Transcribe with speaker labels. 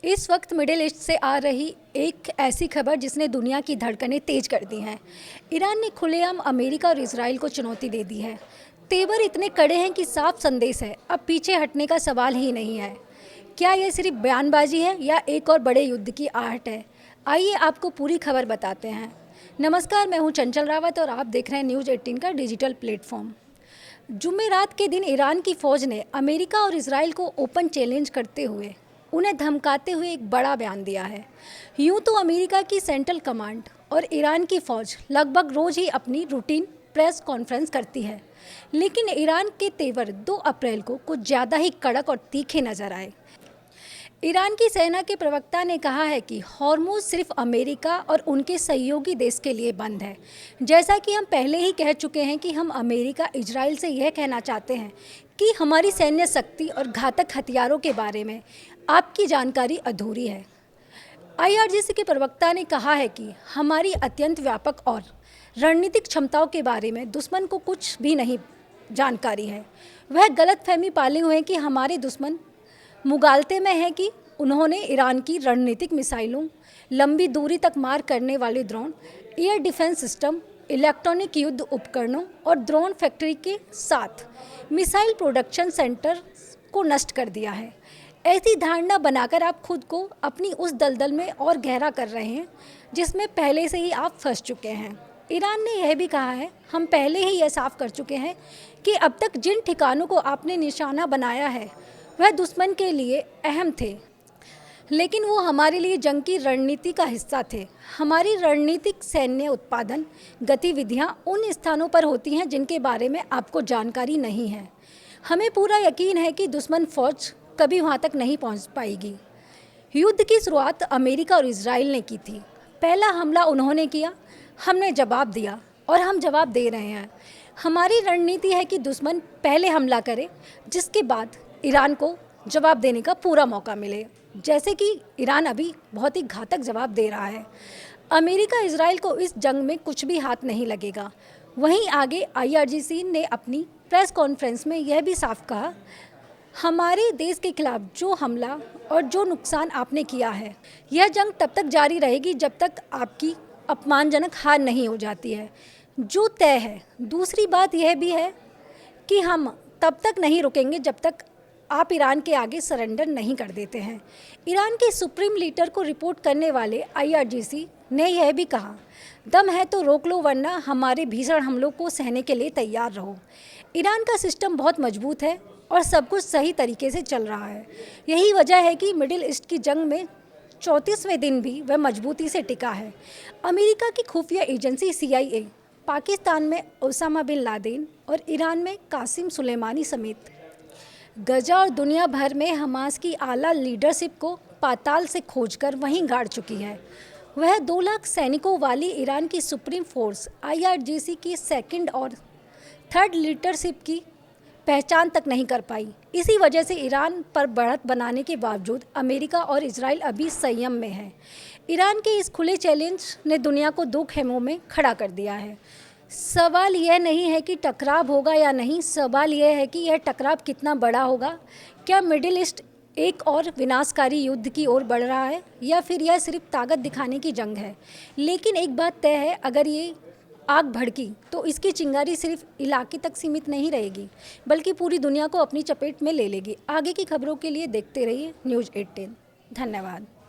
Speaker 1: इस वक्त middle east से आ रही एक ऐसी खबर जिसने दुनिया की धड़कनें तेज कर दी हैं। ईरान ने खुलेआम अमेरिका और इजराइल को चुनौती दे दी है। तेवर इतने कड़े हैं कि साफ संदेश है, अब पीछे हटने का सवाल ही नहीं है। क्या यह सिर्फ बयानबाजी है या एक और बड़े युद्ध की आहट है? आइए आपको पूरी खबर बताते हैं। नमस्कार, मैं हूं चंचल रावत और आप देख रहे हैं न्यूज़ 18 का डिजिटल प्लेटफॉर्म। जुमेरात के दिन ईरान की फौज ने अमेरिका और इजराइल को ओपन चैलेंज करते हुए उन्हें धमकाते हुए एक बड़ा बयान दिया है। यूं तो अमेरिका की सेंट्रल कमांड और ईरान की फौज लगभग रोज ही अपनी रूटीन प्रेस कॉन्फ्रेंस करती है, लेकिन ईरान के तेवर 2 अप्रैल को कुछ ज़्यादा ही कड़क और तीखे नजर आए। ईरान की सेना के प्रवक्ता ने कहा है कि हॉर्मुज़ सिर्फ अमेरिका और उनके सहयोगी देश के लिए बंद है। जैसा कि हम पहले ही कह चुके हैं कि हम अमेरिका इजराइल से यह कहना चाहते हैं कि हमारी सैन्य शक्ति और घातक हथियारों के बारे में आपकी जानकारी अधूरी है। आईआरजीसी के प्रवक्ता ने कहा है कि हमारी अत्यंत व्यापक और रणनीतिक क्षमताओं के बारे में दुश्मन को कुछ भी नहीं जानकारी है। वह गलतफहमी पाले हुए हैं कि हमारे दुश्मन मुगालते में है कि उन्होंने ईरान की रणनीतिक मिसाइलों, लंबी दूरी तक मार करने वाले drone, air defence system, electronic युद्ध उपकरणों और ड्रोन फैक्ट्री के साथ मिसाइल प्रोडक्शन सेंटर को नष्ट कर दिया है। ऐसी धारणा बनाकर आप खुद को अपनी उस दलदल में और गहरा कर रहे हैं जिसमें पहले से ही आप फंस चुके हैं। ईरान ने यह भी कहा है, हम पहले ही यह साफ कर चुके हैं कि अब तक जिन ठिकानों को आपने निशाना बनाया है वह दुश्मन के लिए अहम थे, लेकिन वो हमारे लिए जंग की रणनीति का हिस्सा थे। हमारी रणनीतिक सैन्य उत्पादन गतिविधियां उन स्थानों पर होती हैं जिनके बारे में आपको जानकारी नहीं है। हमें पूरा यकीन है कि दुश्मन फौज कभी वहां तक नहीं पहुंच पाएगी। युद्ध की शुरुआत अमेरिका और इजराइल ने की थी। पहला हमला उन्होंने किया, हमने जवाब दिया और हम जवाब दे रहे हैं। हमारी रणनीति है कि दुश्मन पहले हमला करे, जिसके बाद ईरान को जवाब देने का पूरा मौका मिले, जैसे कि ईरान अभी बहुत ही घातक जवाब दे रहा है। अमेरिका इजराइल को इस जंग में कुछ भी हाथ नहीं लगेगा। वहीं आगे आईआरजीसी ने अपनी प्रेस कॉन्फ्रेंस में यह भी साफ कहा, हमारे देश के खिलाफ जो हमला और जो नुकसान आपने किया है, यह जंग तब तक जारी रहेगी जब तक आपकी अपमानजनक हार नहीं हो जाती है, जो तय है। दूसरी बात यह भी है कि हम तब तक नहीं रुकेंगे जब तक आप ईरान के आगे सरेंडर नहीं कर देते हैं। ईरान के सुप्रीम लीडर को रिपोर्ट करने वाले आईआरजीसी ने यह भी कहा, दम है तो रोक लो, वरना हमारे भीषण हमलों को सहने के लिए तैयार रहो। ईरान का सिस्टम बहुत मजबूत है और सब कुछ सही तरीके से चल रहा है। यही वजह है कि मिडिल ईस्ट की जंग में 34वें दिन भी वह मजबूती से टिका है। अमेरिका की खुफिया एजेंसी CIA पाकिस्तान में ओसामा बिन लादेन और ईरान में कासिम सुलेमानी समेत गजा और दुनिया भर में हमास की आला लीडरशिप को पाताल से खोजकर वहीं गाड़ चुकी है। वह 2 लाख सैनिकों वाली ईरान की सुप्रीम फोर्स IRGC की 2nd और 3rd लीडरशिप की पहचान तक नहीं कर पाई। इसी वजह से ईरान पर बढ़त बनाने के बावजूद अमेरिका और इजराइल अभी संयम में है। ईरान के इस खुले चैलेंज ने दुनिया को 2 खेमों में खड़ा कर दिया है। सवाल यह नहीं है कि टकराव होगा या नहीं, सवाल यह है कि यह टकराव कितना बड़ा होगा। क्या मिडिल ईस्ट एक और विनाशकारी युद्ध की ओर बढ़ रहा है या फिर यह सिर्फ ताकत दिखाने की जंग है? लेकिन एक बात तय है, अगर ये आग भड़की तो इसकी चिंगारी सिर्फ इलाके तक सीमित नहीं रहेगी, बल्कि पूरी दुनिया को अपनी चपेट में ले लेगी। आगे की खबरों के लिए देखते रहिए न्यूज़ 18। धन्यवाद।